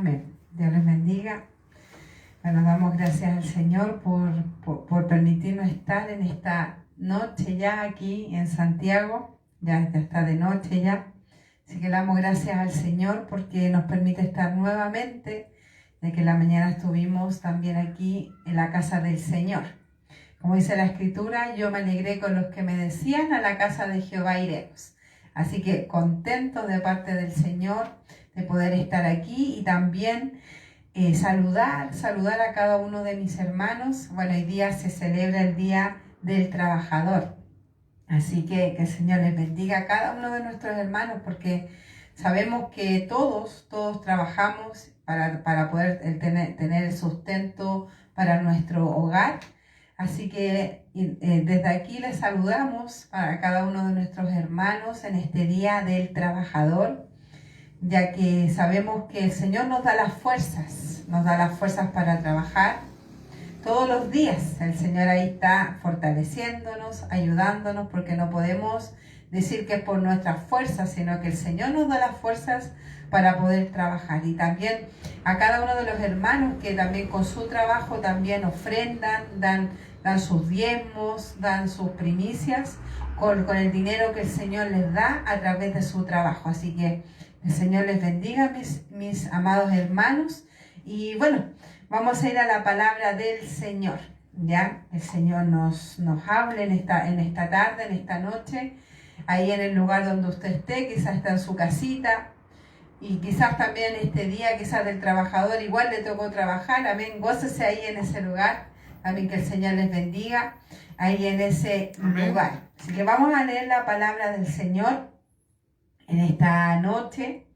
Amén. Dios les bendiga. Bueno, damos gracias al Señor por permitirnos estar en esta noche ya aquí en Santiago. Ya está de noche ya. Así que le damos gracias al Señor porque nos permite estar nuevamente, de que la mañana estuvimos también aquí en la casa del Señor. Como dice la Escritura, yo me alegré con los que me decían, a la casa de Jehová iremos. Así que contento de parte del Señor de poder estar aquí y también saludar a cada uno de mis hermanos. Bueno, hoy día se celebra el Día del Trabajador. Así que el Señor les bendiga a cada uno de nuestros hermanos, porque sabemos que todos trabajamos para poder tener el sustento para nuestro hogar. Así que desde aquí les saludamos a cada uno de nuestros hermanos en este Día del Trabajador, ya que sabemos que el Señor nos da las fuerzas para trabajar. Todos los días el Señor ahí está fortaleciéndonos, ayudándonos, porque no podemos decir que es por nuestras fuerzas, sino que el Señor nos da las fuerzas para poder trabajar. Y también a cada uno de los hermanos que también con su trabajo también ofrendan, dan sus diezmos, dan sus primicias con el dinero que el Señor les da a través de su trabajo. Así que el Señor les bendiga, mis amados hermanos. Y bueno, vamos a ir a la palabra del Señor. Ya, el Señor nos hable en esta tarde, en esta noche, ahí en el lugar donde usted esté, quizás está en su casita, y quizás también este día, quizás del trabajador, igual le tocó trabajar. Amén, gócese ahí en ese lugar. Amén, que el Señor les bendiga ahí en ese lugar. Así que vamos a leer la palabra del Señor en esta noche,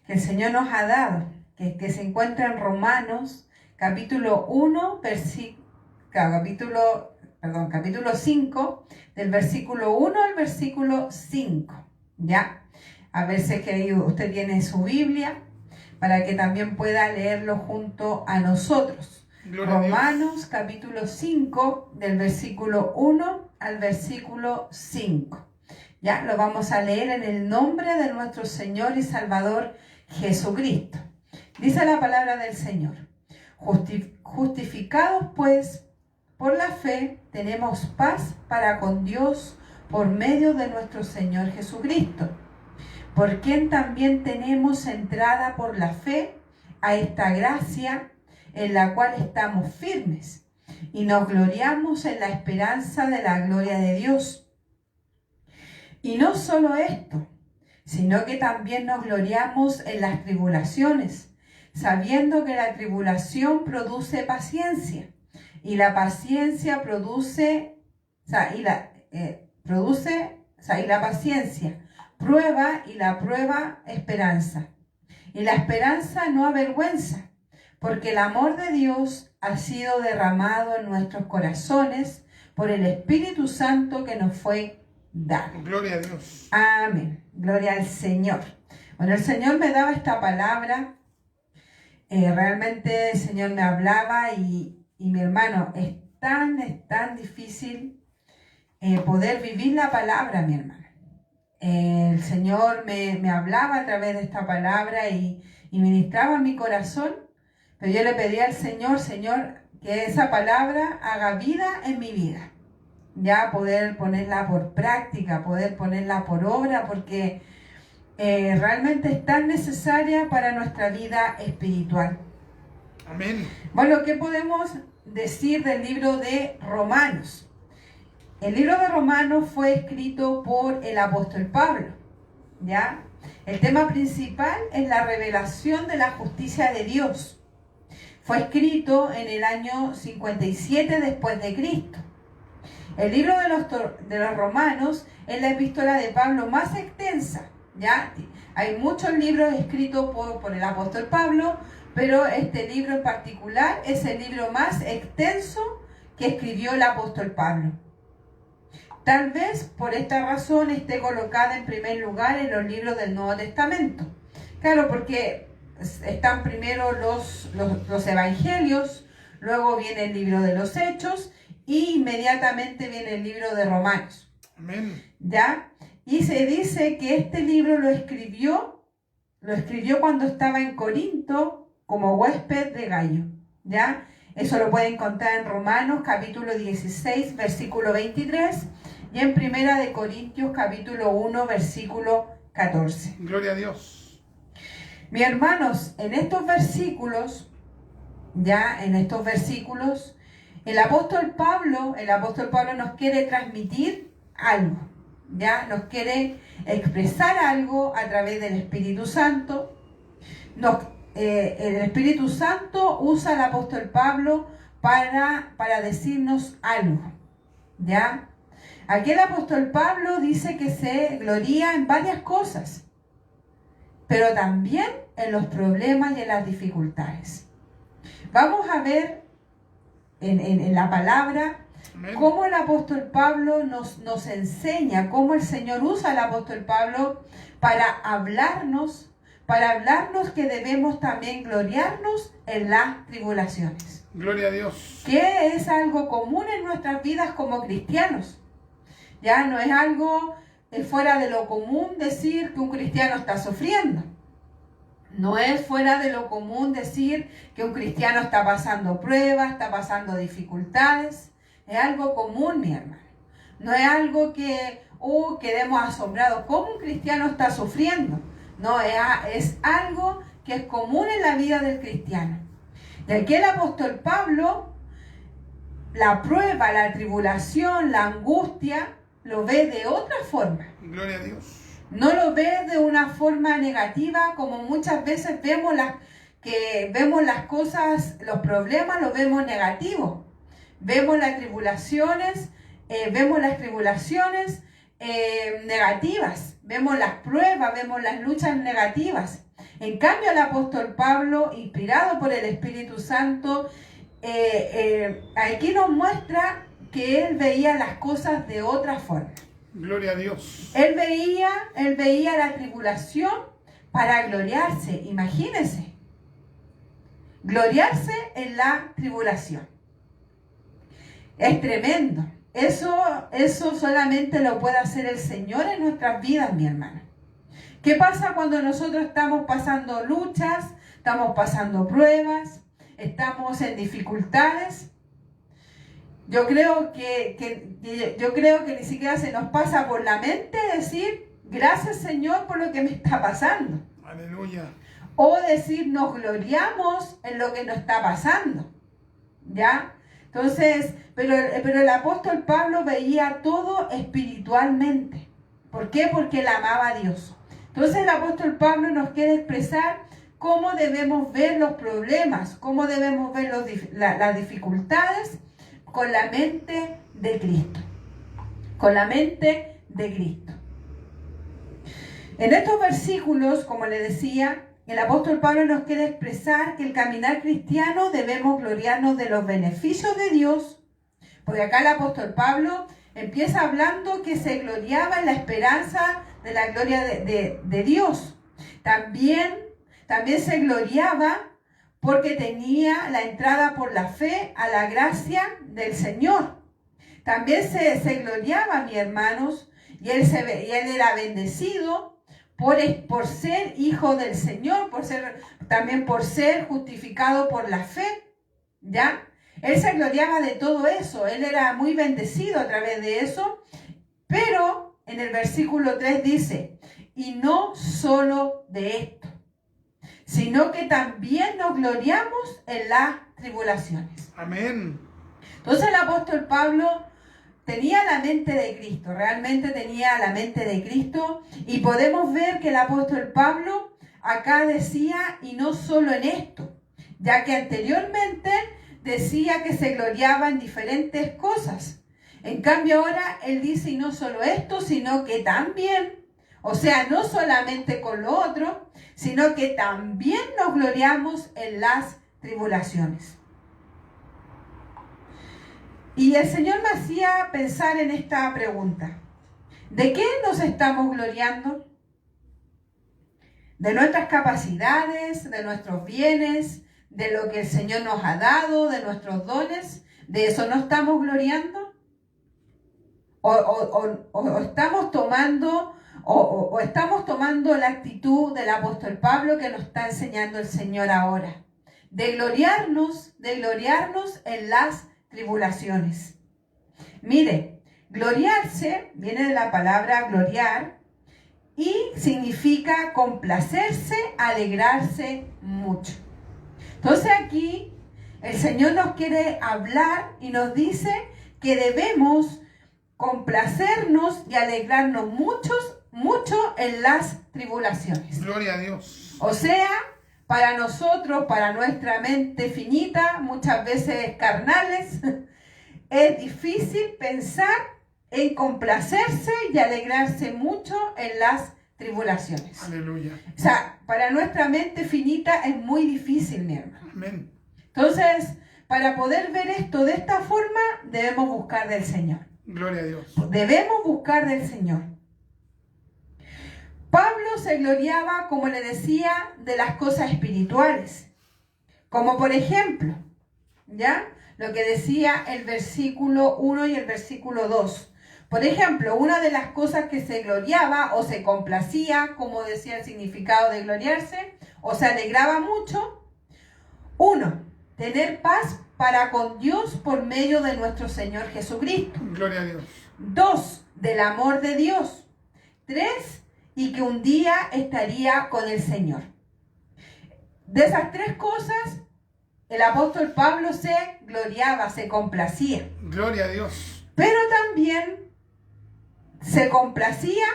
que el Señor nos ha dado, que se encuentra en Romanos, capítulo 5, del versículo 1 al versículo 5, ¿ya? A ver si es que usted tiene su Biblia, para que también pueda leerlo junto a nosotros. Romanos, capítulo 5, del versículo 1 al versículo 5. Ya, lo vamos a leer en el nombre de nuestro Señor y Salvador Jesucristo. Dice la palabra del Señor: justificados pues por la fe, tenemos paz para con Dios por medio de nuestro Señor Jesucristo, por quien también tenemos entrada por la fe a esta gracia en la cual estamos firmes y nos gloriamos en la esperanza de la gloria de Dios. Y no solo esto, sino que también nos gloriamos en las tribulaciones, sabiendo que la tribulación produce paciencia, y la paciencia produce prueba, y la prueba esperanza. Y la esperanza no avergüenza, porque el amor de Dios ha sido derramado en nuestros corazones por el Espíritu Santo que nos fue dado. Gloria a Dios. Amén. Gloria al Señor. Bueno, el Señor me daba esta palabra. Realmente el Señor me hablaba y mi hermano, es tan difícil poder vivir la palabra, mi hermano. El Señor me hablaba a través de esta palabra y ministraba en mi corazón, pero yo le pedía al Señor, que esa palabra haga vida en mi vida. Ya poder ponerla por práctica, poder ponerla por obra, porque realmente es tan necesaria para nuestra vida espiritual. Amén. Bueno, ¿qué podemos decir del libro de Romanos? El libro de Romanos fue escrito por el apóstol Pablo, ¿ya? El tema principal es la revelación de la justicia de Dios. Fue escrito en el año 57 después de Cristo. El libro de los Romanos es la epístola de Pablo más extensa, ¿ya? Hay muchos libros escritos por el apóstol Pablo, pero este libro en particular es el libro más extenso que escribió el apóstol Pablo. Tal vez por esta razón esté colocada en primer lugar en los libros del Nuevo Testamento. Claro, porque están primero los evangelios, luego viene el libro de los Hechos y inmediatamente viene el libro de Romanos. Amén. ¿Ya? Y se dice que este libro lo escribió cuando estaba en Corinto como huésped de Gallo, ¿ya? Eso lo pueden encontrar en Romanos capítulo 16, versículo 23 y en Primera de Corintios capítulo 1, versículo 14. Gloria a Dios. Mis hermanos, en estos versículos, el apóstol Pablo nos quiere transmitir algo, ¿ya? Nos quiere expresar algo a través del Espíritu Santo. El Espíritu Santo usa al apóstol Pablo para decirnos algo, ¿ya? Aquí el apóstol Pablo dice que se gloría en varias cosas, pero también en los problemas y en las dificultades. Vamos a ver en la palabra cómo el apóstol Pablo nos enseña, cómo el Señor usa al apóstol Pablo para hablarnos que debemos también gloriarnos en las tribulaciones. Gloria a Dios. Que es algo común en nuestras vidas como cristianos. Ya no es algo fuera de lo común decir que un cristiano está sufriendo. No es fuera de lo común decir que un cristiano está pasando pruebas, está pasando dificultades. Es algo común, mi hermano. No es algo que quedemos asombrados. ¿Cómo un cristiano está sufriendo? No, es algo que es común en la vida del cristiano. Y aquí el apóstol Pablo, la prueba, la tribulación, la angustia, lo ve de otra forma. Gloria a Dios. No lo ve de una forma negativa, como muchas veces vemos las cosas, los problemas, los vemos negativos. Vemos las tribulaciones negativas, vemos las pruebas, vemos las luchas negativas. En cambio, el apóstol Pablo, inspirado por el Espíritu Santo, aquí nos muestra que él veía las cosas de otra forma. Gloria a Dios. Él veía la tribulación para gloriarse, imagínense. Gloriarse en la tribulación. Es tremendo. Eso solamente lo puede hacer el Señor en nuestras vidas, mi hermana. ¿Qué pasa cuando nosotros estamos pasando luchas, estamos pasando pruebas, estamos en dificultades? Yo creo que ni siquiera se nos pasa por la mente decir, gracias Señor por lo que me está pasando. Aleluya. O decir, nos gloriamos en lo que nos está pasando. ¿Ya? Entonces, pero el apóstol Pablo veía todo espiritualmente. ¿Por qué? Porque él amaba a Dios. Entonces el apóstol Pablo nos quiere expresar cómo debemos ver los problemas, cómo debemos ver las dificultades con la mente de Cristo. Con la mente de Cristo. En estos versículos, como le decía, el apóstol Pablo nos quiere expresar que el caminar cristiano debemos gloriarnos de los beneficios de Dios, porque acá el apóstol Pablo empieza hablando que se gloriaba en la esperanza de la gloria de Dios. También se gloriaba porque tenía la entrada por la fe a la gracia del Señor. También se gloriaba, mis hermanos, y él era bendecido por ser hijo del Señor, por ser justificado por la fe, ¿ya? Él se gloriaba de todo eso, él era muy bendecido a través de eso, pero en el versículo 3 dice, y no solo de esto, sino que también nos gloriamos en las tribulaciones. Amén. Entonces el apóstol Pablo tenía la mente de Cristo, realmente tenía la mente de Cristo, y podemos ver que el apóstol Pablo acá decía, y no solo en esto, ya que anteriormente decía que se gloriaba en diferentes cosas. En cambio ahora él dice, y no solo esto, sino que también, o sea, no solamente con lo otro, sino que también nos gloriamos en las tribulaciones. Y el Señor me hacía pensar en esta pregunta. ¿De qué nos estamos gloriando? ¿De nuestras capacidades, de nuestros bienes, de lo que el Señor nos ha dado, de nuestros dones? ¿De eso no estamos gloriando? ¿O estamos tomando la actitud del apóstol Pablo que nos está enseñando el Señor ahora? de gloriarnos en las tribulaciones. Mire, gloriarse viene de la palabra gloriar y significa complacerse, alegrarse mucho. Entonces aquí el Señor nos quiere hablar y nos dice que debemos complacernos y alegrarnos mucho en las tribulaciones. Gloria a Dios. O sea, para nosotros, para nuestra mente finita, muchas veces carnales, es difícil pensar en complacerse y alegrarse mucho en las tribulaciones. Aleluya. O sea, para nuestra mente finita es muy difícil, mi hermano. Amén. Entonces, para poder ver esto de esta forma, debemos buscar del Señor. Gloria a Dios. Debemos buscar del Señor. Pablo se gloriaba, como le decía, de las cosas espirituales. Como por ejemplo, ¿ya? Lo que decía el versículo 1 y el versículo 2. Por ejemplo, una de las cosas que se gloriaba o se complacía, como decía el significado de gloriarse, o se alegraba mucho. 1. Tener paz para con Dios por medio de nuestro Señor Jesucristo. Gloria a Dios. 2. Del amor de Dios. 3. Y que un día estaría con el Señor. De esas tres cosas, el apóstol Pablo se gloriaba, se complacía. Gloria a Dios. Pero también se complacía,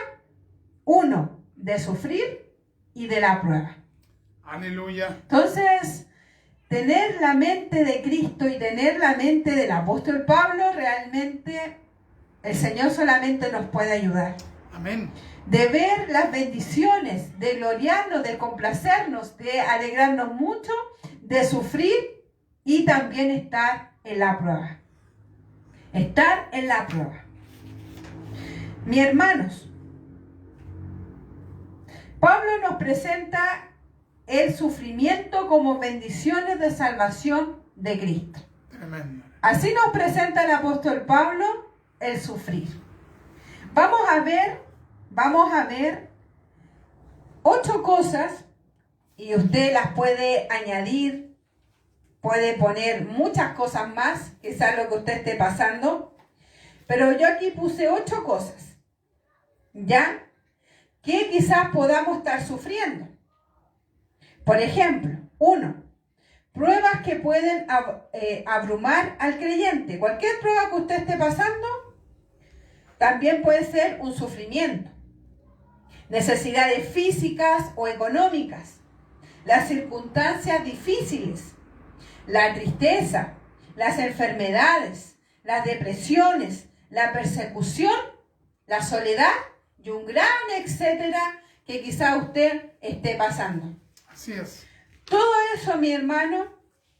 1, de sufrir y de la prueba. Aleluya. Entonces, tener la mente de Cristo y tener la mente del apóstol Pablo, realmente el Señor solamente nos puede ayudar. Amén. De ver las bendiciones, de gloriarnos, de complacernos, de alegrarnos mucho, de sufrir y también estar en la prueba. Estar en la prueba. Mis hermanos, Pablo nos presenta el sufrimiento como bendiciones de salvación de Cristo. Tremendo. Así nos presenta el apóstol Pablo el sufrir. Vamos a ver 8 cosas y usted las puede añadir, puede poner muchas cosas más, quizás lo que usted esté pasando, pero yo aquí puse 8 cosas, ¿ya? Que quizás podamos estar sufriendo. Por ejemplo, 1. Pruebas que pueden abrumar al creyente. Cualquier prueba que usted esté pasando también puede ser un sufrimiento. Necesidades físicas o económicas, las circunstancias difíciles, la tristeza, las enfermedades, las depresiones, la persecución, la soledad y un gran etcétera que quizá usted esté pasando. Así es. Todo eso, mi hermano,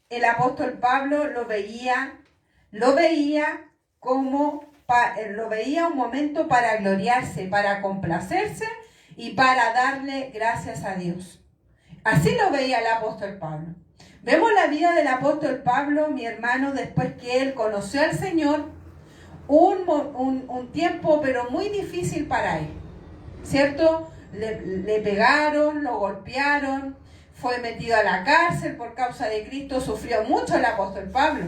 el apóstol Pablo lo veía un momento para gloriarse, para complacerse y para darle gracias a Dios. Así lo veía el apóstol Pablo. Vemos la vida del apóstol Pablo, mi hermano, después que él conoció al Señor, un tiempo pero muy difícil para él, ¿cierto? Le pegaron, lo golpearon, fue metido a la cárcel por causa de Cristo, sufrió mucho el apóstol Pablo.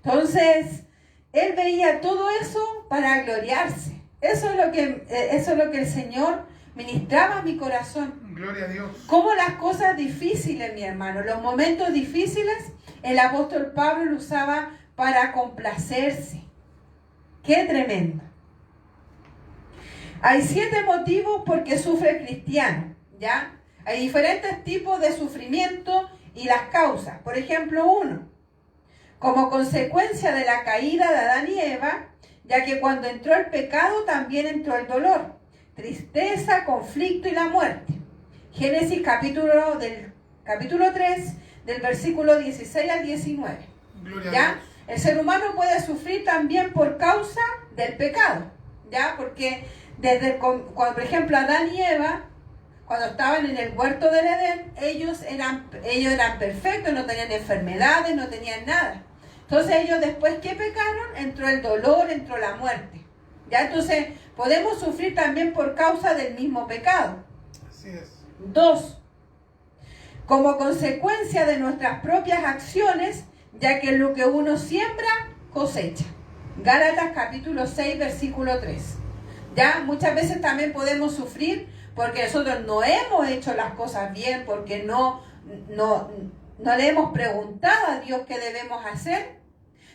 Entonces, él veía todo eso para gloriarse. Eso es lo que el Señor ministraba a mi corazón. Gloria a Dios. Como las cosas difíciles, mi hermano, los momentos difíciles, el apóstol Pablo lo usaba para complacerse. ¡Qué tremendo! Hay 7 motivos por qué sufre el cristiano, ¿ya? Hay diferentes tipos de sufrimiento y las causas. Por ejemplo, 1. Como consecuencia de la caída de Adán y Eva, ya que cuando entró el pecado también entró el dolor, tristeza, conflicto y la muerte. Génesis capítulo 3, del versículo 16 al 19. Gloria ¿Ya? a Dios. El ser humano puede sufrir también por causa del pecado, ¿ya? Porque cuando, por ejemplo, Adán y Eva, cuando estaban en el huerto del Edén, ellos eran perfectos, no tenían enfermedades, no tenían nada. Entonces ellos después que pecaron, entró el dolor, entró la muerte. ¿Ya? Entonces podemos sufrir también por causa del mismo pecado. Así es. 2. como consecuencia de nuestras propias acciones, ya que lo que uno siembra, cosecha. Gálatas capítulo 6, versículo 3. Ya muchas veces también podemos sufrir porque nosotros no hemos hecho las cosas bien, porque no le hemos preguntado a Dios qué debemos hacer.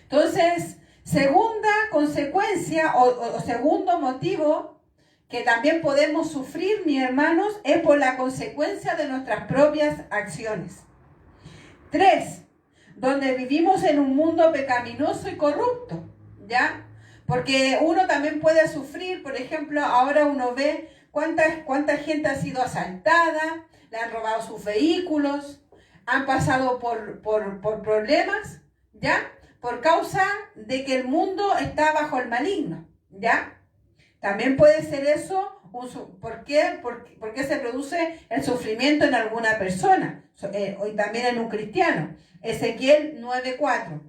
Entonces, segunda consecuencia o segundo motivo que también podemos sufrir, mis hermanos, es por la consecuencia de nuestras propias acciones. 3, donde vivimos en un mundo pecaminoso y corrupto, ¿ya? Porque uno también puede sufrir, por ejemplo, ahora uno ve cuánta gente ha sido asaltada, le han robado sus vehículos, han pasado por problemas, ¿ya? Por causa de que el mundo está bajo el maligno, ¿ya? También puede ser eso, ¿por qué? Porque se produce el sufrimiento en alguna persona, y también en un cristiano. Ezequiel 9:4.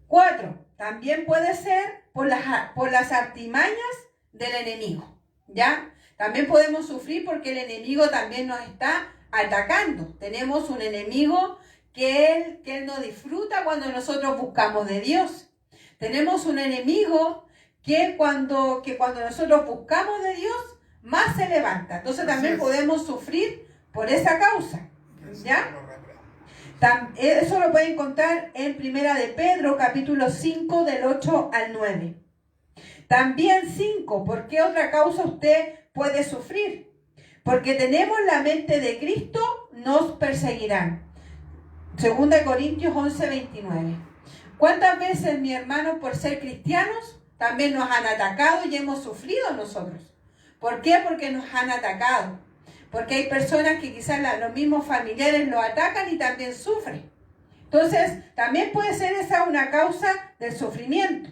4. También puede ser por las artimañas del enemigo, ¿ya? También podemos sufrir porque el enemigo también nos está atacando. Tenemos un enemigo que él no disfruta cuando nosotros buscamos de Dios. Tenemos un enemigo que cuando nosotros buscamos de Dios, más se levanta. Entonces también podemos sufrir por esa causa, ¿ya? Eso lo pueden encontrar en Primera de Pedro, capítulo 5, del 8 al 9. También 5, ¿por qué otra causa usted puede sufrir? Porque tenemos la mente de Cristo, nos perseguirán. 2 Corintios 11, 29. ¿Cuántas veces, mi hermano, por ser cristianos, también nos han atacado y hemos sufrido nosotros? ¿Por qué? Porque nos han atacado. Porque hay personas que quizás los mismos familiares lo atacan y también sufren. Entonces, también puede ser esa una causa del sufrimiento.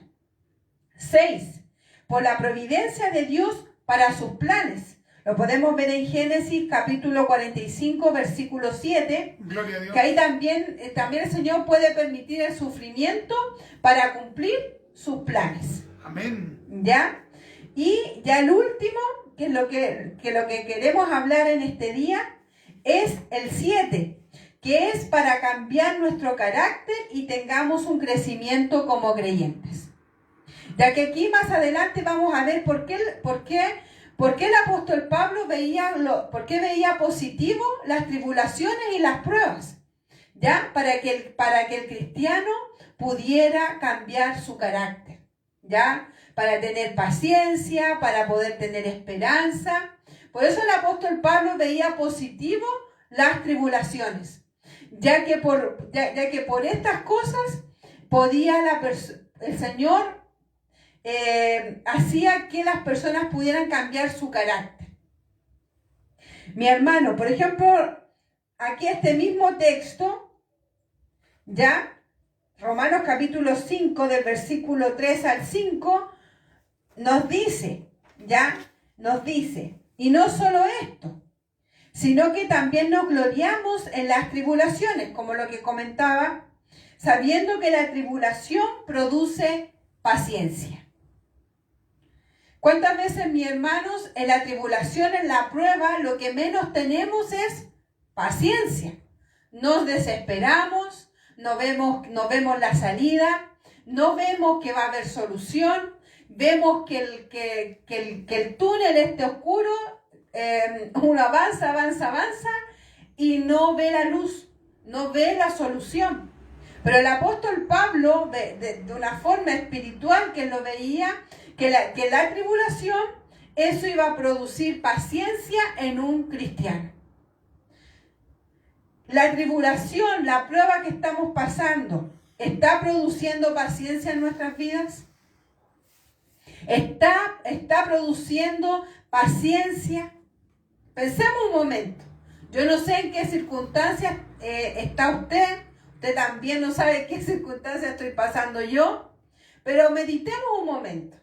6. Por la providencia de Dios para sus planes. Lo podemos ver en Génesis capítulo 45, versículo 7. Gloria a Dios. Que ahí también el Señor puede permitir el sufrimiento para cumplir sus planes. Amén. ¿Ya? Y ya el último, que lo que queremos hablar en este día, es el 7, que es para cambiar nuestro carácter y tengamos un crecimiento como creyentes. Ya que aquí más adelante vamos a ver por qué el apóstol Pablo veía positivo las tribulaciones y las pruebas, ¿ya? Para que el cristiano pudiera cambiar su carácter, ¿ya? Para tener paciencia, para poder tener esperanza. Por eso el apóstol Pablo veía positivo las tribulaciones, ya que por estas cosas podía el Señor hacía que las personas pudieran cambiar su carácter. Mi hermano, por ejemplo, aquí este mismo texto, ya, Romanos capítulo 5, del versículo 3 al 5, nos dice, y no solo esto, sino que también nos gloriamos en las tribulaciones, como lo que comentaba, sabiendo que la tribulación produce paciencia. ¿Cuántas veces, mis hermanos, en la tribulación, en la prueba, lo que menos tenemos es paciencia? Nos desesperamos, no vemos la salida, no vemos que va a haber solución, vemos que el túnel esté oscuro, uno avanza y no ve la luz, no ve la solución. Pero el apóstol Pablo, de una forma espiritual que lo veía, que la tribulación, eso iba a producir paciencia en un cristiano. La tribulación, la prueba que estamos pasando, ¿está produciendo paciencia en nuestras vidas? ¿Está produciendo paciencia? Pensemos un momento. Yo no sé en qué circunstancias está usted. Usted también no sabe en qué circunstancias estoy pasando yo. Pero meditemos un momento.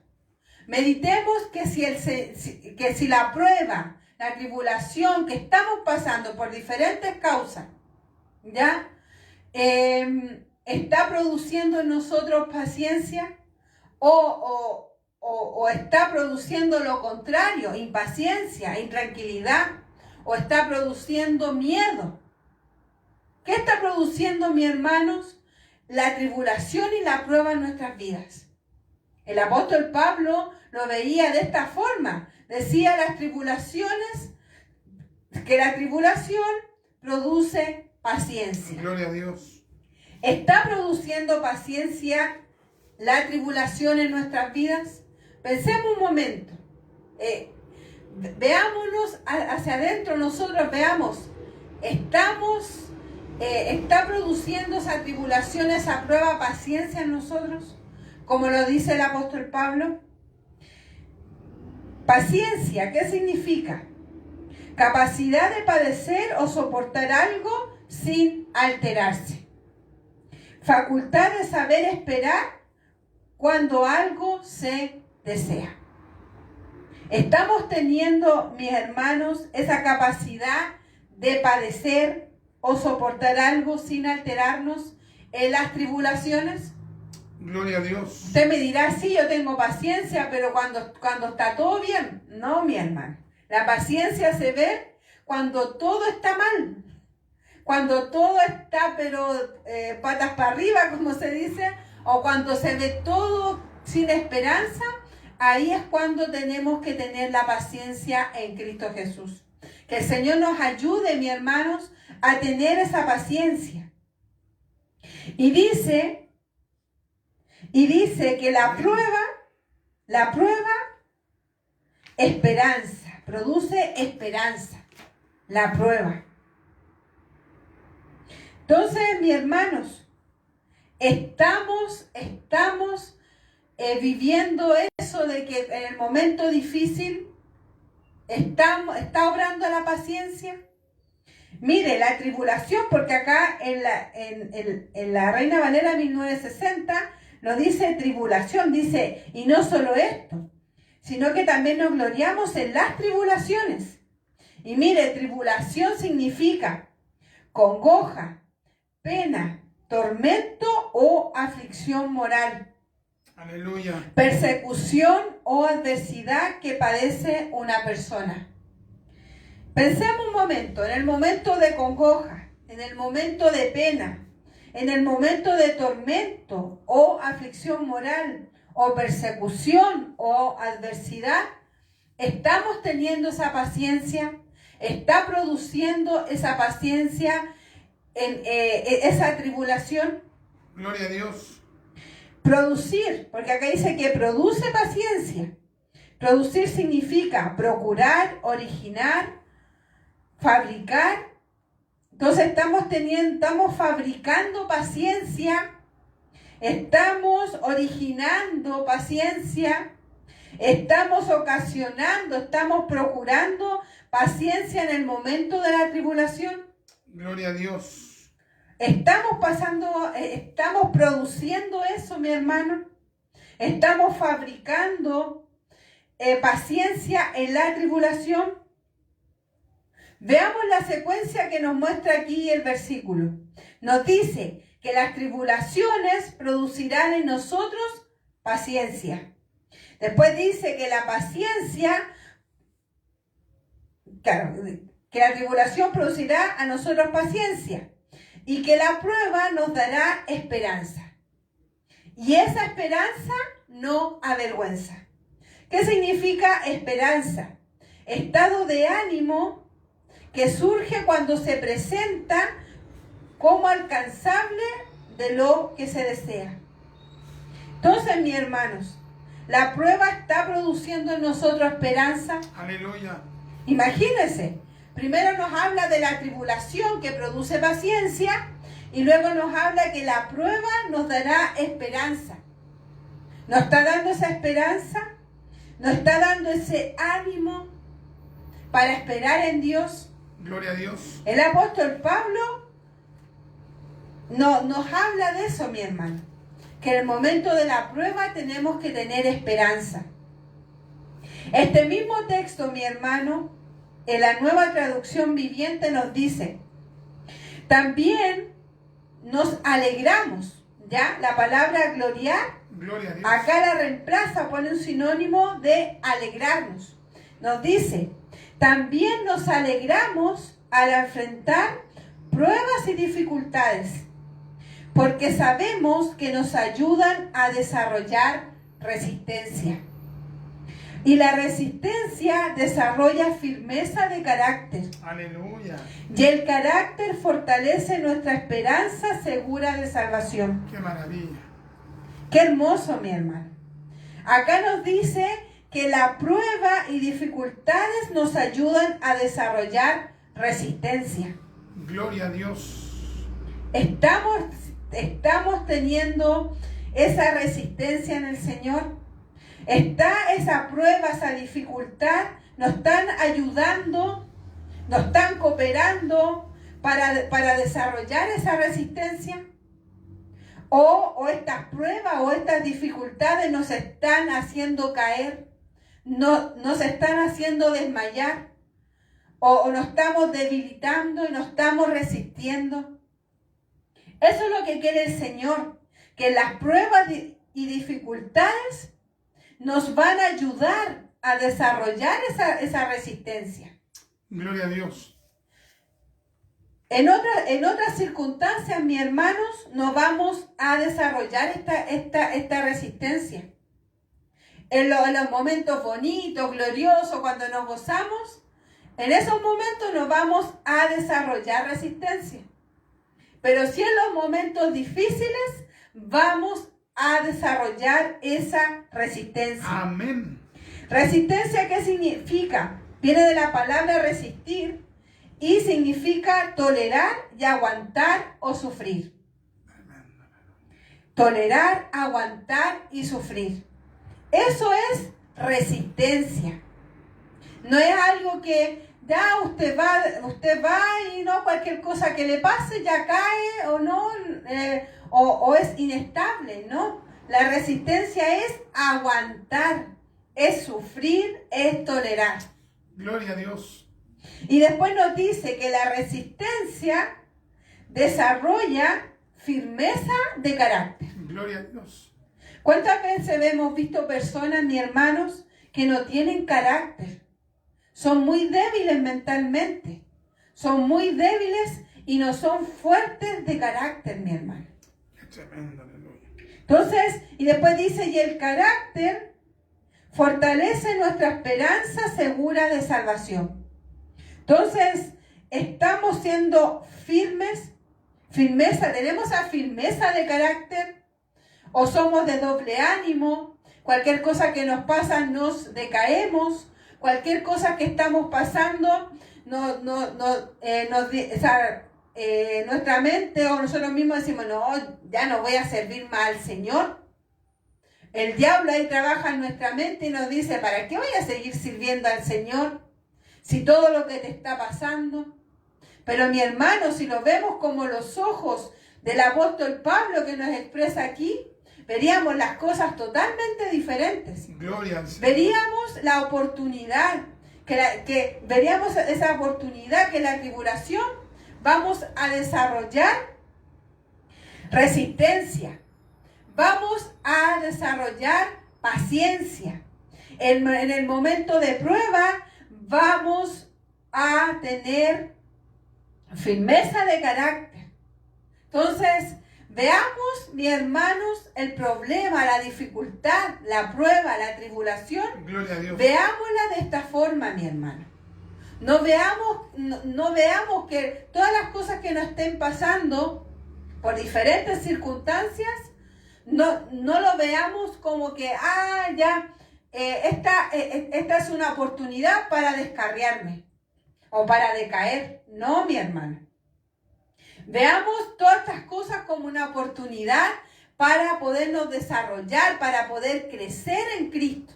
Meditemos que si la prueba, la tribulación que estamos pasando por diferentes causas, ¿ya? ¿Está produciendo en nosotros paciencia? ¿O está produciendo lo contrario, impaciencia, intranquilidad? ¿O está produciendo miedo? ¿Qué está produciendo, mis hermanos, la tribulación y la prueba en nuestras vidas? El apóstol Pablo lo veía de esta forma. Decía que la tribulación produce paciencia. Gloria a Dios. ¿Está produciendo paciencia la tribulación en nuestras vidas? Pensemos un momento. Veámonos hacia adentro nosotros, veamos. ¿Está produciendo esa tribulación, esa prueba, paciencia en nosotros? Como lo dice el apóstol Pablo. Paciencia, ¿qué significa? Capacidad de padecer o soportar algo sin alterarse. Facultad de saber esperar cuando algo se desea. ¿Estamos teniendo, mis hermanos, esa capacidad de padecer o soportar algo sin alterarnos en las tribulaciones? Gloria a Dios. Usted me dirá, sí, yo tengo paciencia, pero cuando está todo bien. No, mi hermano. La paciencia se ve cuando todo está mal. Cuando todo está, pero patas para arriba, como se dice, o cuando se ve todo sin esperanza, ahí es cuando tenemos que tener la paciencia en Cristo Jesús. Que el Señor nos ayude, mis hermanos, a tener esa paciencia. Y dice que la prueba, esperanza, produce esperanza, la prueba. Entonces, mis hermanos, estamos viviendo eso de que en el momento difícil está obrando la paciencia. Mire, la tribulación, porque acá en la Reina Valera 1960 nos dice tribulación, dice, y no solo esto, sino que también nos gloriamos en las tribulaciones. Y mire, tribulación significa congoja, pena, tormento o aflicción moral. Aleluya. Persecución o adversidad que padece una persona. Pensemos un momento, en el momento de congoja, en el momento de pena, en el momento de tormento o aflicción moral o persecución o adversidad, ¿estamos teniendo esa paciencia? ¿Está produciendo esa paciencia en esa tribulación? Gloria a Dios. Producir, porque acá dice que produce paciencia. Producir significa procurar, originar, fabricar. Entonces estamos fabricando paciencia, estamos originando paciencia, estamos ocasionando, estamos procurando paciencia en el momento de la tribulación. Gloria a Dios. Estamos produciendo eso, mi hermano. Estamos fabricando paciencia en la tribulación. Veamos la secuencia que nos muestra aquí el versículo. Nos dice que las tribulaciones producirán en nosotros paciencia. Después dice que la paciencia, claro, que la tribulación producirá a nosotros paciencia y que la prueba nos dará esperanza. Y esa esperanza no avergüenza. ¿Qué significa esperanza? Estado de ánimo que surge cuando se presenta como alcanzable de lo que se desea. Entonces, mis hermanos, la prueba está produciendo en nosotros esperanza. Aleluya. Imagínense, primero nos habla de la tribulación que produce paciencia y luego nos habla que la prueba nos dará esperanza. ¿Nos está dando esa esperanza? ¿Nos está dando ese ánimo para esperar en Dios? Gloria a Dios. El apóstol Pablo nos habla de eso, mi hermano. Que en el momento de la prueba tenemos que tener esperanza. Este mismo texto, mi hermano, en la Nueva Traducción Viviente nos dice, también nos alegramos, ¿ya? La palabra gloriar, Gloria a Dios. acá la reemplaza, pone un sinónimo de alegrarnos. Nos dice, también nos alegramos al enfrentar pruebas y dificultades, porque sabemos que nos ayudan a desarrollar resistencia. Y la resistencia desarrolla firmeza de carácter. Aleluya. Y el carácter fortalece nuestra esperanza segura de salvación. Qué maravilla. Qué hermoso, mi hermano. Acá nos dice que la prueba y dificultades nos ayudan a desarrollar resistencia. Gloria a Dios. Estamos teniendo esa resistencia en el Señor. Está esa prueba, esa dificultad, nos están ayudando, nos están cooperando para desarrollar esa resistencia. O estas pruebas o estas dificultades nos están haciendo caer, nos están haciendo desmayar, o nos estamos debilitando y nos estamos resistiendo. Eso es lo que quiere el Señor, que las pruebas y dificultades nos van a ayudar a desarrollar esa resistencia. Gloria a Dios. En otras circunstancias, mis hermanos, no vamos a desarrollar esta resistencia. En los momentos bonitos, gloriosos, cuando nos gozamos, en esos momentos no vamos a desarrollar resistencia. Pero si en los momentos difíciles vamos a desarrollar esa resistencia. Amén. ¿Resistencia qué significa? Viene de la palabra resistir y significa tolerar y aguantar o sufrir. Tolerar, aguantar y sufrir. Eso es resistencia. No es algo que ya usted va y no cualquier cosa que le pase ya cae o no, o es inestable, ¿no? La resistencia es aguantar, es sufrir, es tolerar. Gloria a Dios. Y después nos dice que la resistencia desarrolla firmeza de carácter. Gloria a Dios. ¿Cuántas veces hemos visto personas, mis hermanos, que no tienen carácter? Son muy débiles mentalmente. Son muy débiles y no son fuertes de carácter, mi hermano. Qué tremendo, aleluya. Entonces, y después dice, y el carácter fortalece nuestra esperanza segura de salvación. Entonces, estamos siendo firmeza, tenemos esa firmeza de carácter, o somos de doble ánimo, cualquier cosa que nos pasa nos decaemos, cualquier cosa que estamos pasando, nuestra mente o nosotros mismos decimos, no, ya no voy a servir más al Señor. El diablo ahí trabaja en nuestra mente y nos dice, ¿para qué voy a seguir sirviendo al Señor si todo lo que te está pasando? Pero mi hermano, si lo vemos como los ojos del apóstol Pablo que nos expresa aquí, veríamos las cosas totalmente diferentes. Gloria al Señor. Veríamos la oportunidad, veríamos esa oportunidad que en la tribulación vamos a desarrollar resistencia. Vamos a desarrollar paciencia. En el momento de prueba vamos a tener firmeza de carácter. Entonces, veamos, mis hermanos, el problema, la dificultad, la prueba, la tribulación. Gloria a Dios. Veámosla de esta forma, mi hermano. No veamos que todas las cosas que nos estén pasando por diferentes circunstancias, no lo veamos como que, esta es una oportunidad para descarriarme o para decaer. No, mi hermano. Veamos todas estas cosas como una oportunidad para podernos desarrollar, para poder crecer en Cristo,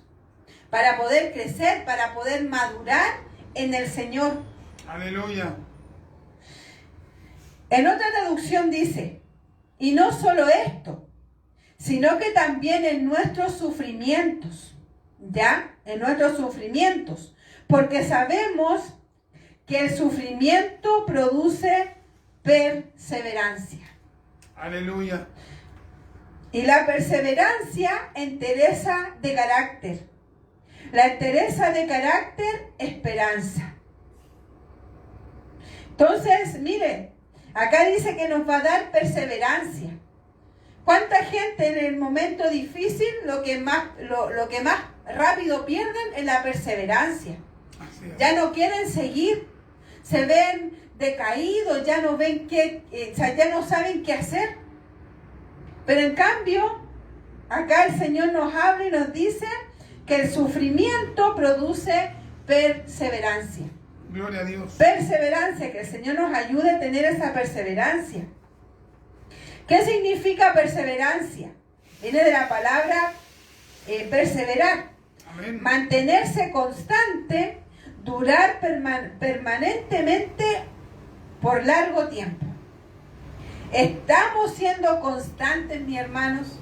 para poder crecer, para poder madurar en el Señor. Aleluya. En otra traducción dice, y no solo esto, sino que también en nuestros sufrimientos, ¿ya? En nuestros sufrimientos, porque sabemos que el sufrimiento produce perseverancia. Aleluya. Y la perseverancia, entereza de carácter. La entereza de carácter, esperanza. Entonces, mire, Acá dice que nos va a dar perseverancia. ¿Cuánta gente en el momento difícil lo que más rápido pierden es la perseverancia? Ya no quieren seguir, se ven decaídos, ya no ven ya no saben qué hacer. Pero en cambio, acá el Señor nos habla y nos dice que el sufrimiento produce perseverancia. Gloria a Dios. Perseverancia, que el Señor nos ayude a tener esa perseverancia. ¿Qué significa perseverancia? Viene de la palabra perseverar. Amén. Mantenerse constante, durar permanentemente por largo tiempo. ¿Estamos siendo constantes, mis hermanos?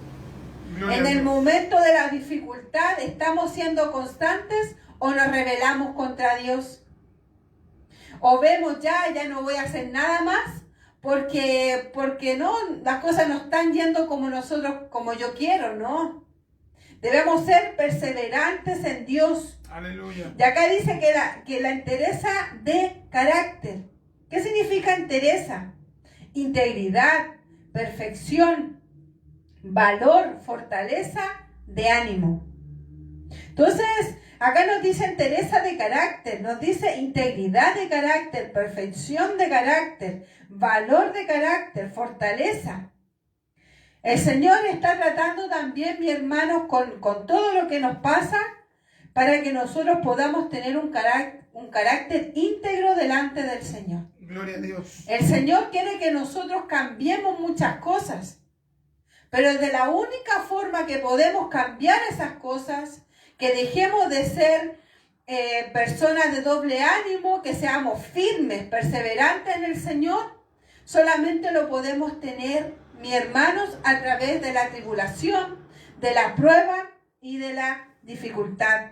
Gloria En a el Dios. momento de la dificultad, ¿estamos siendo constantes o nos rebelamos contra Dios? O vemos ya no voy a hacer nada más porque no, las cosas no están yendo como yo quiero, ¿no? Debemos ser perseverantes en Dios. Aleluya. Y acá dice que la entereza de carácter. ¿Qué significa entereza? Integridad, perfección, valor, fortaleza de ánimo. Entonces, acá nos dice entereza de carácter, nos dice integridad de carácter, perfección de carácter, valor de carácter, fortaleza. El Señor está tratando también, mi hermano, con todo lo que nos pasa para que nosotros podamos tener un carácter íntegro delante del Señor. Gloria a Dios. El Señor quiere que nosotros cambiemos muchas cosas, pero de la única forma que podemos cambiar esas cosas, que dejemos de ser personas de doble ánimo, que seamos firmes, perseverantes en el Señor, solamente lo podemos tener, mis hermanos, a través de la tribulación, de la prueba y de la dificultad.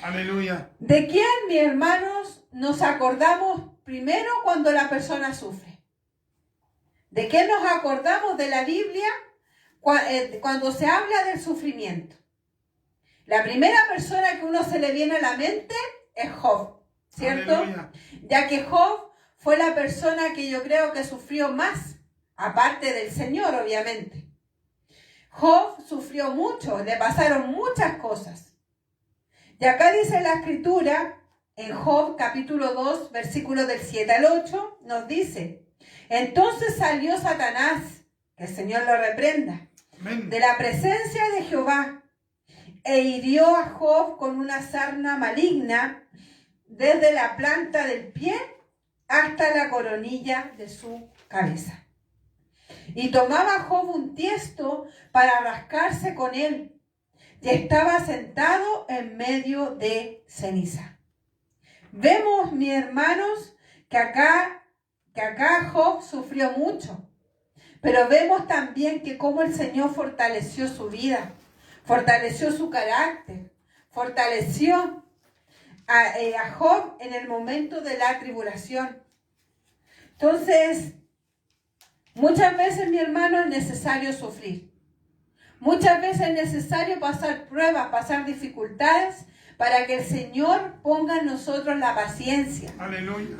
Aleluya. ¿De quién, mis hermanos, nos acordamos primero cuando la persona sufre? ¿De quién nos acordamos de la Biblia cuando se habla del sufrimiento? La primera persona que uno se le viene a la mente es Job, ¿cierto? Aleluya. Ya que Job fue la persona que yo creo que sufrió más, aparte del Señor, obviamente. Job sufrió mucho, le pasaron muchas cosas. Y acá dice la Escritura, en Job capítulo 2, versículos del 7 al 8, nos dice: entonces salió Satanás, que el Señor lo reprenda, Amén. de la presencia de Jehová, e hirió a Job con una sarna maligna desde la planta del pie hasta la coronilla de su cabeza. Y tomaba Job un tiesto para rascarse con él, y estaba sentado en medio de ceniza. Vemos, mis hermanos, que acá Job sufrió mucho, pero vemos también que cómo el Señor fortaleció su vida, fortaleció su carácter, fortaleció a Job en el momento de la tribulación. Entonces, muchas veces, mi hermano, es necesario sufrir. Muchas veces es necesario pasar pruebas, pasar dificultades, para que el Señor ponga en nosotros la paciencia. Aleluya.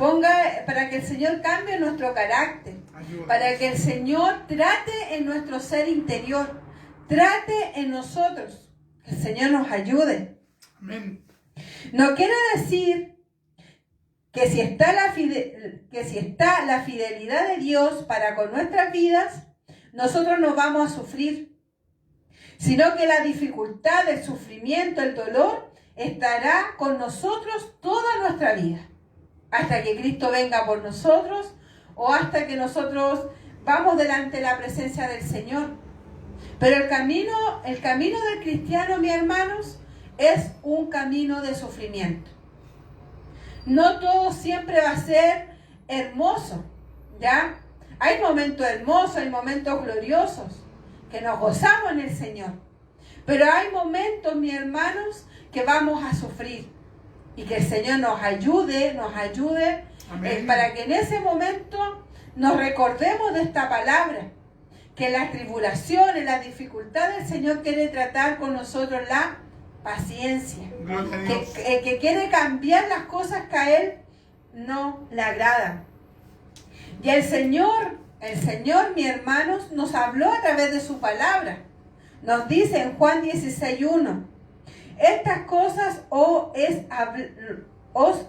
Para que el Señor cambie nuestro carácter. Ayúdanos. Para que el Señor trate en nuestro ser interior. Trate en nosotros. Que el Señor nos ayude. Amén. No quiere decir que si está la fidelidad de Dios para con nuestras vidas, nosotros no vamos a sufrir. Sino que la dificultad, el sufrimiento, el dolor estará con nosotros toda nuestra vida. Hasta que Cristo venga por nosotros o hasta que nosotros vamos delante de la presencia del Señor. Pero el camino del cristiano, mis hermanos, es un camino de sufrimiento. No todo siempre va a ser hermoso, ¿ya? Hay momentos hermosos, hay momentos gloriosos, que nos gozamos en el Señor. Pero hay momentos, mis hermanos, que vamos a sufrir. Y que el Señor nos ayude para que en ese momento nos recordemos de esta palabra. Que en las tribulaciones, en las dificultades, el Señor quiere tratar con nosotros la paciencia. Gloria a Dios. Que quiere cambiar las cosas que a Él no le agradan. Y el Señor, mi hermanos, nos habló a través de su palabra. Nos dice en Juan 16:1, estas cosas os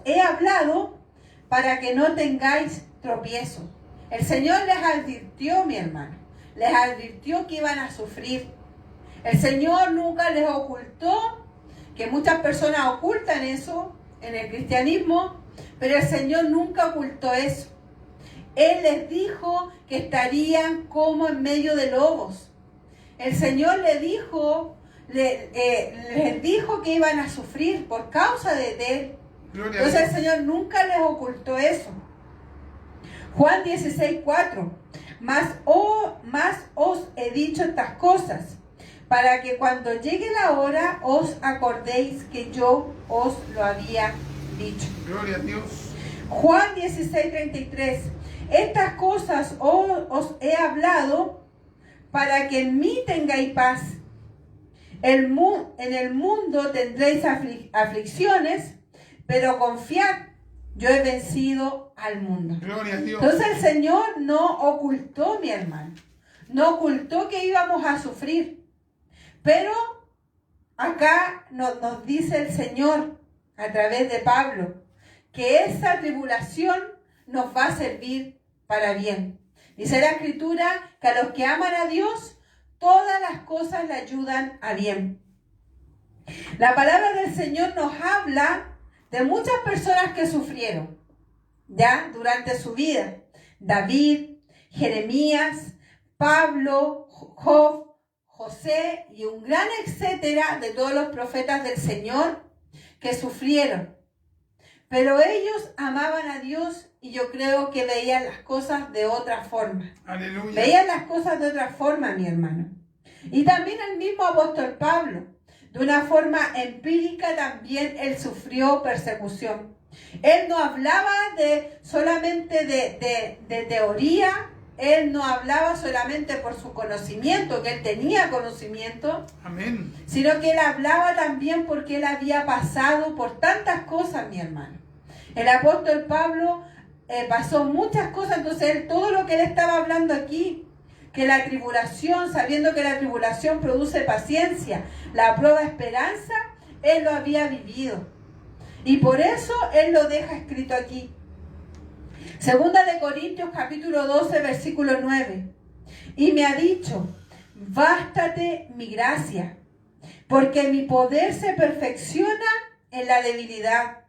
he hablado para que no tengáis tropiezo. El Señor les advirtió, mi hermano, les advirtió que iban a sufrir. El Señor nunca les ocultó, que muchas personas ocultan eso en el cristianismo, pero el Señor nunca ocultó eso. Él les dijo que estarían como en medio de lobos. El Señor les dijo que iban a sufrir por causa de Él. Entonces el Señor nunca les ocultó eso. Juan 16:4, más os he dicho estas cosas, para que cuando llegue la hora os acordéis que yo os lo había dicho. Gloria a Dios. Juan 16:33, estas cosas os he hablado para que en mí tengáis paz. En el mundo tendréis aflicciones, pero confiad, yo he vencido al mundo. Gloria a Dios. Entonces el Señor no ocultó, mi hermano, no ocultó que íbamos a sufrir. Pero acá nos dice el Señor a través de Pablo que esa tribulación nos va a servir para bien. Dice la Escritura que a los que aman a Dios, todas las cosas le ayudan a bien. La palabra del Señor nos habla de muchas personas que sufrieron, ya, durante su vida. David, Jeremías, Pablo, Job, José y un gran etcétera de todos los profetas del Señor que sufrieron. Pero ellos amaban a Dios y yo creo que veían las cosas de otra forma. Aleluya. Veían las cosas de otra forma, mi hermano. Y también el mismo apóstol Pablo, de una forma empírica también él sufrió persecución. Él no hablaba solamente de teoría, él no hablaba solamente por su conocimiento, que él tenía conocimiento. Amén. Sino que él hablaba también porque él había pasado por tantas cosas, mi hermano. El apóstol Pablo pasó muchas cosas, entonces todo lo que él estaba hablando aquí, que la tribulación, sabiendo que la tribulación produce paciencia, la prueba esperanza, él lo había vivido. Y por eso él lo deja escrito aquí. Segunda de Corintios capítulo 12, versículo 9. Y me ha dicho, bástate mi gracia, porque mi poder se perfecciona en la debilidad.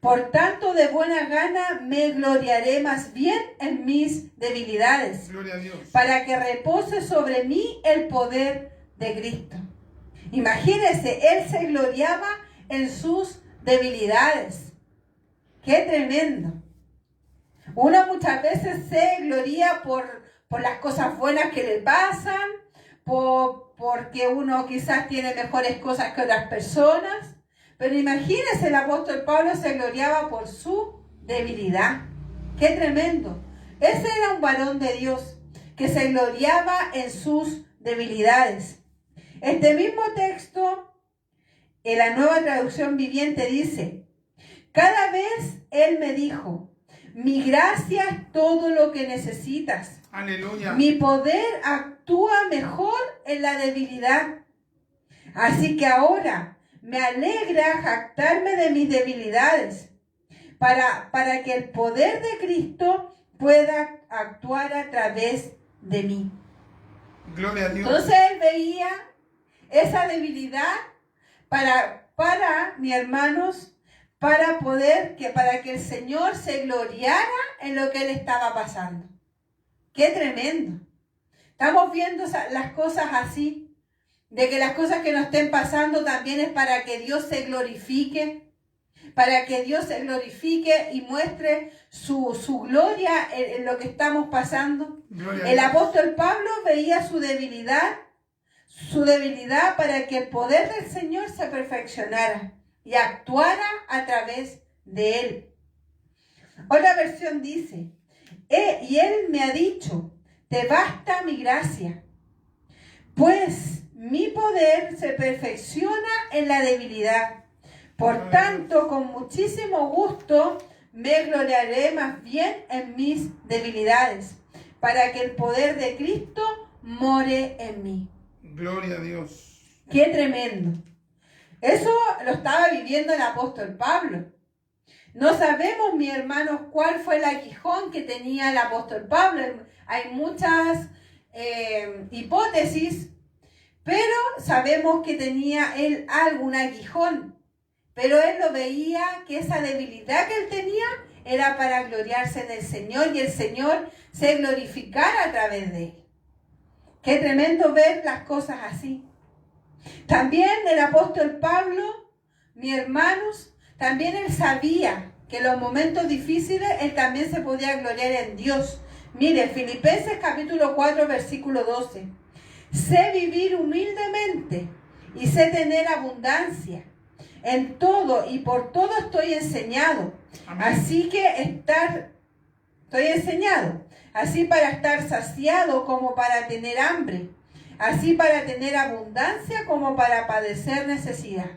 Por tanto, de buena gana me gloriaré más bien en mis debilidades, Gloria a Dios. para que repose sobre mí el poder de Cristo. Imagínense, él se gloriaba en sus debilidades. ¡Qué tremendo! Uno muchas veces se gloria por las cosas buenas que le pasan, porque uno quizás tiene mejores cosas que otras personas. Pero imagínense, el apóstol Pablo se gloriaba por su debilidad. ¡Qué tremendo! Ese era un varón de Dios que se gloriaba en sus debilidades. Este mismo texto, en la Nueva Traducción Viviente, dice: cada vez él me dijo, mi gracia es todo lo que necesitas. Aleluya. Mi poder actúa mejor en la debilidad. Así que ahora me alegra jactarme de mis debilidades, para que el poder de Cristo pueda actuar a través de mí. Gloria a Dios. Entonces él veía esa debilidad para mis hermanos, para que el Señor se gloriara en lo que él estaba pasando. ¡Qué tremendo! Estamos viendo las cosas así, de que las cosas que nos estén pasando también es para que Dios se glorifique, y muestre su gloria en lo que estamos pasando. El apóstol Pablo veía su debilidad para que el poder del Señor se perfeccionara y actuara a través de él. Otra versión dice, y él me ha dicho, te basta mi gracia, pues mi poder se perfecciona en la debilidad. Por tanto, con muchísimo gusto me gloriaré más bien en mis debilidades, para que el poder de Cristo more en mí. Gloria a Dios. ¡Qué tremendo! Eso lo estaba viviendo el apóstol Pablo. No sabemos, mis hermanos, cuál fue el aguijón que tenía el apóstol Pablo. Hay muchas hipótesis, pero sabemos que tenía él algún aguijón. Pero él lo veía que esa debilidad que él tenía era para gloriarse en el Señor y el Señor se glorificara a través de él. Qué tremendo ver las cosas así. También el apóstol Pablo, mis hermanos, también él sabía que en los momentos difíciles él también se podía gloriar en Dios. Mire, Filipenses capítulo 4, versículo 12. Sé vivir humildemente y sé tener abundancia. En todo y por todo estoy enseñado. Amén. Estoy enseñado. Así para estar saciado como para tener hambre. Así para tener abundancia como para padecer necesidad.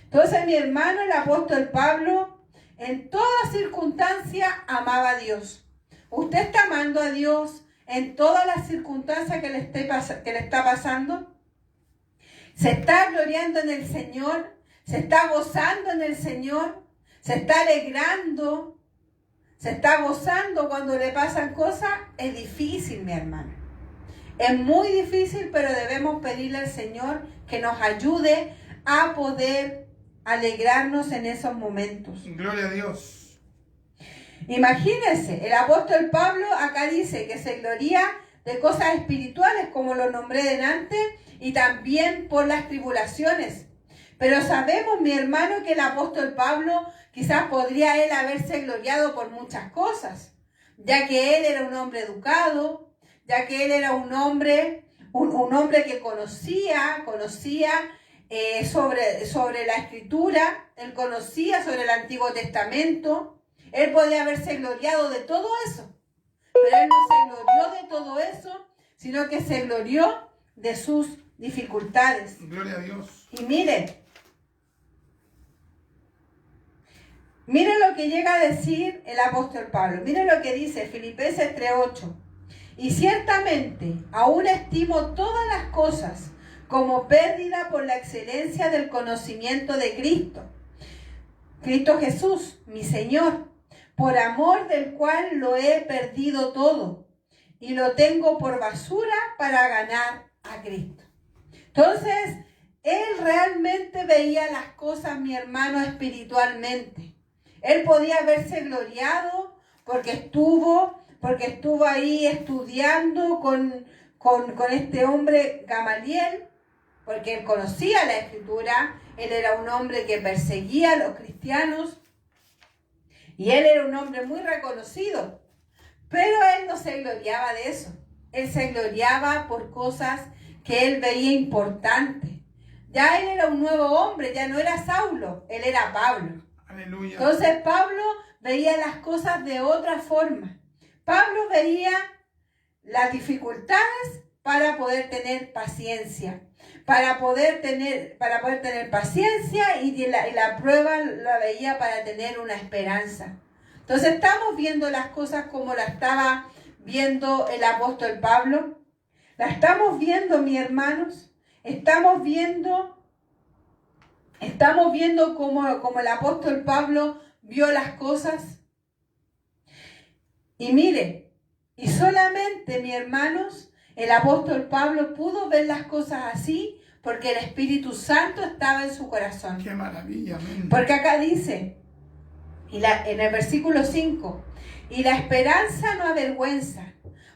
Entonces, mi hermano, el apóstol Pablo, en toda circunstancia amaba a Dios. ¿Usted está amando a Dios en todas las circunstancias que le está pasando? ¿Se está gloriando en el Señor? ¿Se está gozando en el Señor? ¿Se está alegrando? ¿Se está gozando cuando le pasan cosas? Es difícil, mi hermano. Es muy difícil, pero debemos pedirle al Señor que nos ayude a poder alegrarnos en esos momentos. Gloria a Dios. Imagínense, el apóstol Pablo acá dice que se gloria de cosas espirituales, como lo nombré delante, y también por las tribulaciones. Pero sabemos, mi hermano, que el apóstol Pablo quizás podría él haberse gloriado por muchas cosas, ya que él era un hombre educado, ya que él era un hombre que conocía sobre la Escritura, él conocía sobre el Antiguo Testamento, él podía haberse gloriado de todo eso, pero él no se glorió de todo eso, sino que se glorió de sus dificultades. Gloria a Dios. Y miren lo que llega a decir el apóstol Pablo. Miren lo que dice Filipenses 3:8. Y ciertamente aún estimo todas las cosas como pérdida por la excelencia del conocimiento de Cristo Jesús, mi Señor, por amor del cual lo he perdido todo y lo tengo por basura para ganar a Cristo. Entonces, él realmente veía las cosas, mi hermano, espiritualmente. Él podía haberse gloriado porque estuvo ahí estudiando con este hombre Gamaliel, porque él conocía la Escritura, él era un hombre que perseguía a los cristianos y él era un hombre muy reconocido, pero él no se gloriaba de eso. Él se gloriaba por cosas que él veía importantes. Ya él era un nuevo hombre, ya no era Saulo, él era Pablo. Aleluya. Entonces Pablo veía las cosas de otra forma. Pablo veía las dificultades para poder tener paciencia, para poder tener paciencia y la prueba la veía para tener una esperanza. Entonces estamos viendo las cosas como la estaba viendo el apóstol Pablo. La estamos viendo, mis hermanos. Estamos viendo cómo el apóstol Pablo vio las cosas. Y mire, y solamente, mis hermanos, el apóstol Pablo pudo ver las cosas así porque el Espíritu Santo estaba en su corazón. ¡Qué maravilla! Amén. Porque acá dice, en el versículo 5, y la esperanza no avergüenza,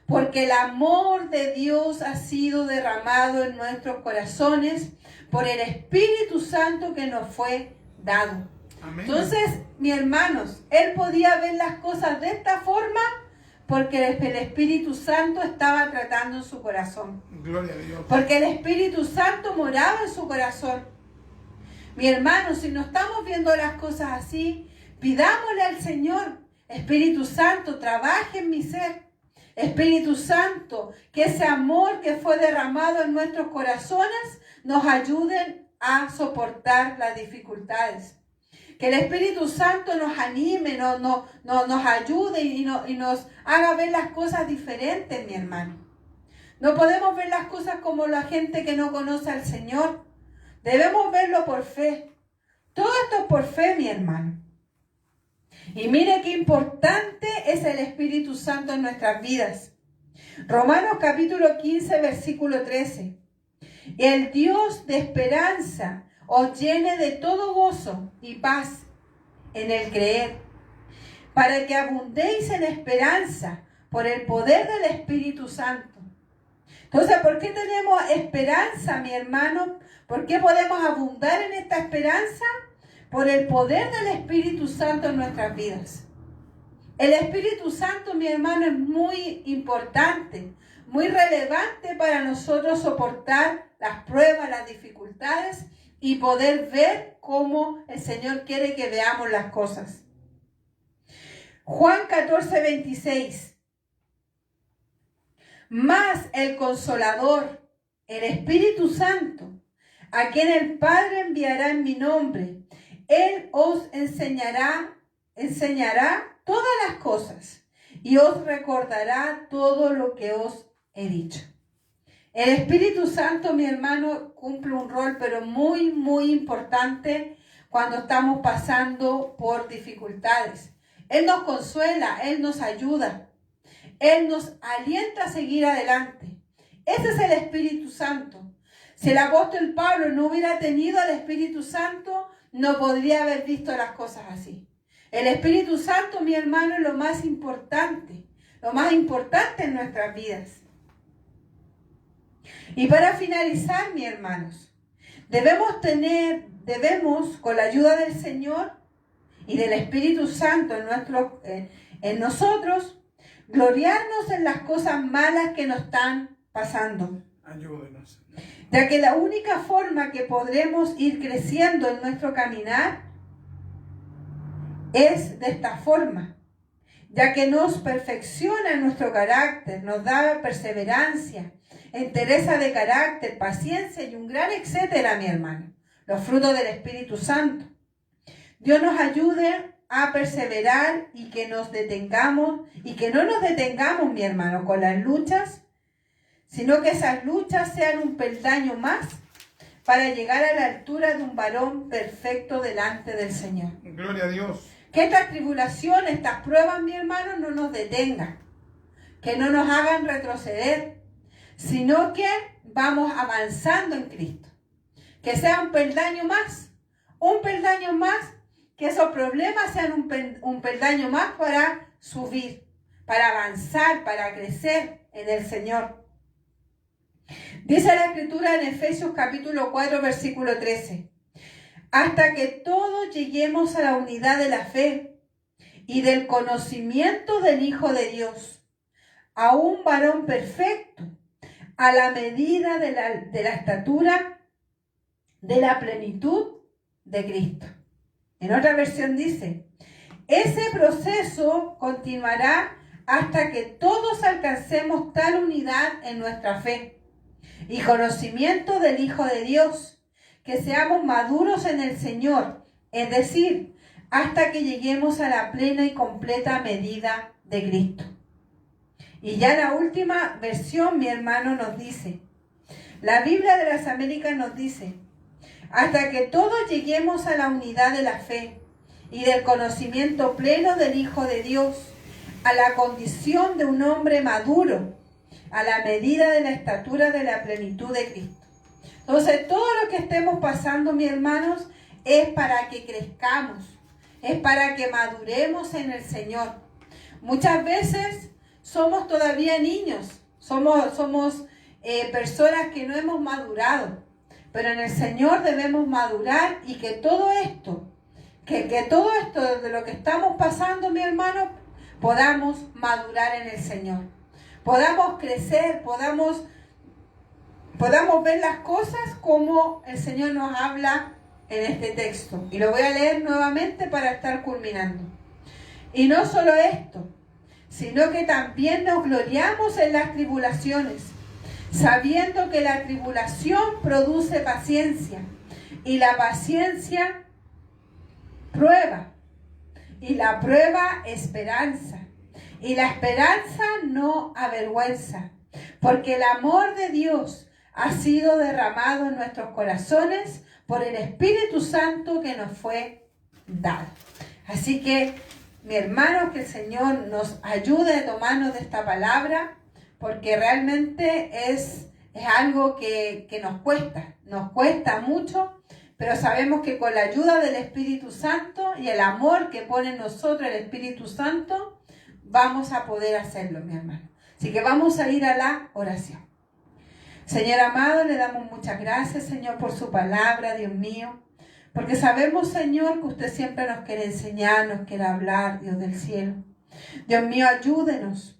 porque el amor de Dios ha sido derramado en nuestros corazones por el Espíritu Santo que nos fue dado. Amén. Entonces, mis hermanos, él podía ver las cosas de esta forma porque el Espíritu Santo estaba tratando en su corazón. Gloria a Dios. Porque el Espíritu Santo moraba en su corazón. Mi hermano, si no estamos viendo las cosas así, pidámosle al Señor, Espíritu Santo, trabaje en mi ser. Espíritu Santo, que ese amor que fue derramado en nuestros corazones nos ayuden a soportar las dificultades. Que el Espíritu Santo nos anime, nos ayude y nos haga ver las cosas diferentes, mi hermano. No podemos ver las cosas como la gente que no conoce al Señor. Debemos verlo por fe. Todo esto es por fe, mi hermano. Y mire qué importante es el Espíritu Santo en nuestras vidas. Romanos capítulo 15, versículo 13. El Dios de esperanza os llene de todo gozo y paz en el creer, para que abundéis en esperanza por el poder del Espíritu Santo. Entonces, ¿por qué tenemos esperanza, mi hermano? ¿Por qué podemos abundar en esta esperanza? Por el poder del Espíritu Santo en nuestras vidas. El Espíritu Santo, mi hermano, es muy importante, muy relevante para nosotros soportar las pruebas, las dificultades y poder ver cómo el Señor quiere que veamos las cosas. Juan 14, 26. Mas el Consolador, el Espíritu Santo, a quien el Padre enviará en mi nombre, Él os enseñará todas las cosas y os recordará todo lo que os he dicho. El Espíritu Santo, mi hermano, cumple un rol, pero muy, muy importante cuando estamos pasando por dificultades. Él nos consuela, Él nos ayuda, Él nos alienta a seguir adelante. Ese es el Espíritu Santo. Si el apóstol Pablo no hubiera tenido al Espíritu Santo, no podría haber visto las cosas así. El Espíritu Santo, mi hermano, es lo más importante en nuestras vidas. Y para finalizar, mis hermanos, debemos, con la ayuda del Señor y del Espíritu Santo en nosotros, gloriarnos en las cosas malas que nos están pasando. Ayúdenos, Señor. Ya que la única forma que podremos ir creciendo en nuestro caminar es de esta forma, ya que nos perfecciona nuestro carácter, nos da perseverancia, entereza de carácter, paciencia y un gran etcétera, mi hermano. Los frutos del Espíritu Santo. Dios nos ayude a perseverar y que nos detengamos, y que no nos detengamos, mi hermano, con las luchas, sino que esas luchas sean un peldaño más para llegar a la altura de un varón perfecto delante del Señor. Gloria a Dios. Que estas tribulaciones, estas pruebas, mi hermano, no nos detengan, que no nos hagan retroceder, sino que vamos avanzando en Cristo. Que sea un peldaño más, que esos problemas sean un peldaño más para subir, para avanzar, para crecer en el Señor. Dice la Escritura en Efesios capítulo 4, versículo 13. Hasta que todos lleguemos a la unidad de la fe y del conocimiento del Hijo de Dios, a un varón perfecto, a la medida de la estatura de la plenitud de Cristo. En otra versión dice, ese proceso continuará hasta que todos alcancemos tal unidad en nuestra fe y conocimiento del Hijo de Dios, que seamos maduros en el Señor, es decir, hasta que lleguemos a la plena y completa medida de Cristo. Y ya la última versión, mi hermano, nos dice, la Biblia de las Américas nos dice, hasta que todos lleguemos a la unidad de la fe y del conocimiento pleno del Hijo de Dios, a la condición de un hombre maduro, a la medida de la estatura de la plenitud de Cristo. Entonces, todo lo que estemos pasando, mis hermanos, es para que crezcamos, es para que maduremos en el Señor. Muchas veces somos todavía niños, somos personas que no hemos madurado, pero en el Señor debemos madurar y que todo esto de lo que estamos pasando, mi hermano, podamos madurar en el Señor. Podamos crecer, podamos ver las cosas como el Señor nos habla en este texto. Y lo voy a leer nuevamente para estar culminando. Y no solo esto, sino que también nos gloriamos en las tribulaciones, sabiendo que la tribulación produce paciencia, y la paciencia prueba. Y la prueba, esperanza. Y la esperanza no avergüenza. Porque el amor de Dios ha sido derramado en nuestros corazones por el Espíritu Santo que nos fue dado. Así que, mi hermano, que el Señor nos ayude a tomarnos de esta palabra, porque realmente es algo que nos cuesta mucho, pero sabemos que con la ayuda del Espíritu Santo y el amor que pone en nosotros el Espíritu Santo, vamos a poder hacerlo, mi hermano. Así que vamos a ir a la oración. Señor amado, le damos muchas gracias, Señor, por su palabra, Dios mío. Porque sabemos, Señor, que usted siempre nos quiere enseñar, nos quiere hablar, Dios del cielo. Dios mío, ayúdenos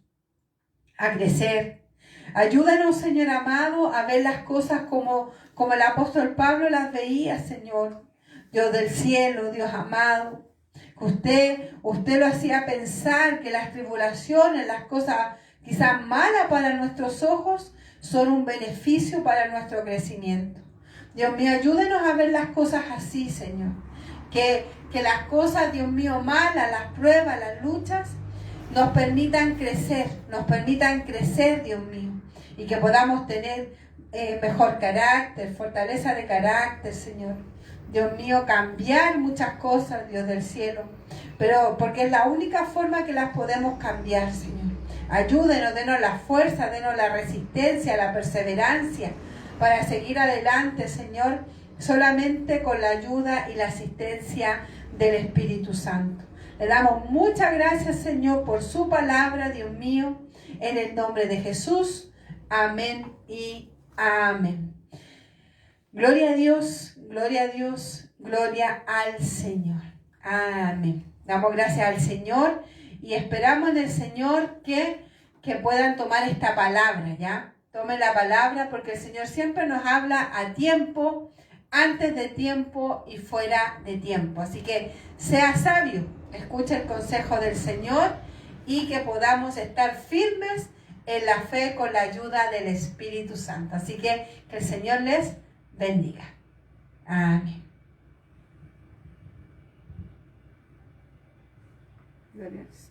a crecer. Ayúdanos, Señor amado, a ver las cosas como el apóstol Pablo las veía, Señor. Dios del cielo, Dios amado. Usted lo hacía pensar que las tribulaciones, las cosas quizás malas para nuestros ojos, son un beneficio para nuestro crecimiento. Dios mío, ayúdenos a ver las cosas así, Señor. Que las cosas, Dios mío, malas, las pruebas, las luchas, nos permitan crecer, Dios mío. Y que podamos tener mejor carácter, fortaleza de carácter, Señor. Dios mío, cambiar muchas cosas, Dios del cielo. Pero porque es la única forma que las podemos cambiar, Señor. Ayúdenos, denos la fuerza, denos la resistencia, la perseverancia para seguir adelante, Señor, solamente con la ayuda y la asistencia del Espíritu Santo. Le damos muchas gracias, Señor, por su palabra, Dios mío, en el nombre de Jesús. Amén y amén. Gloria a Dios, gloria a Dios, gloria al Señor. Amén. Damos gracias al Señor y esperamos en el Señor que puedan tomar esta palabra, ¿ya? Tomen la palabra porque el Señor siempre nos habla a tiempo, antes de tiempo y fuera de tiempo. Así que sea sabio, escuche el consejo del Señor y que podamos estar firmes en la fe con la ayuda del Espíritu Santo. Así que el Señor les bendiga. Amén. Gloria al Señor.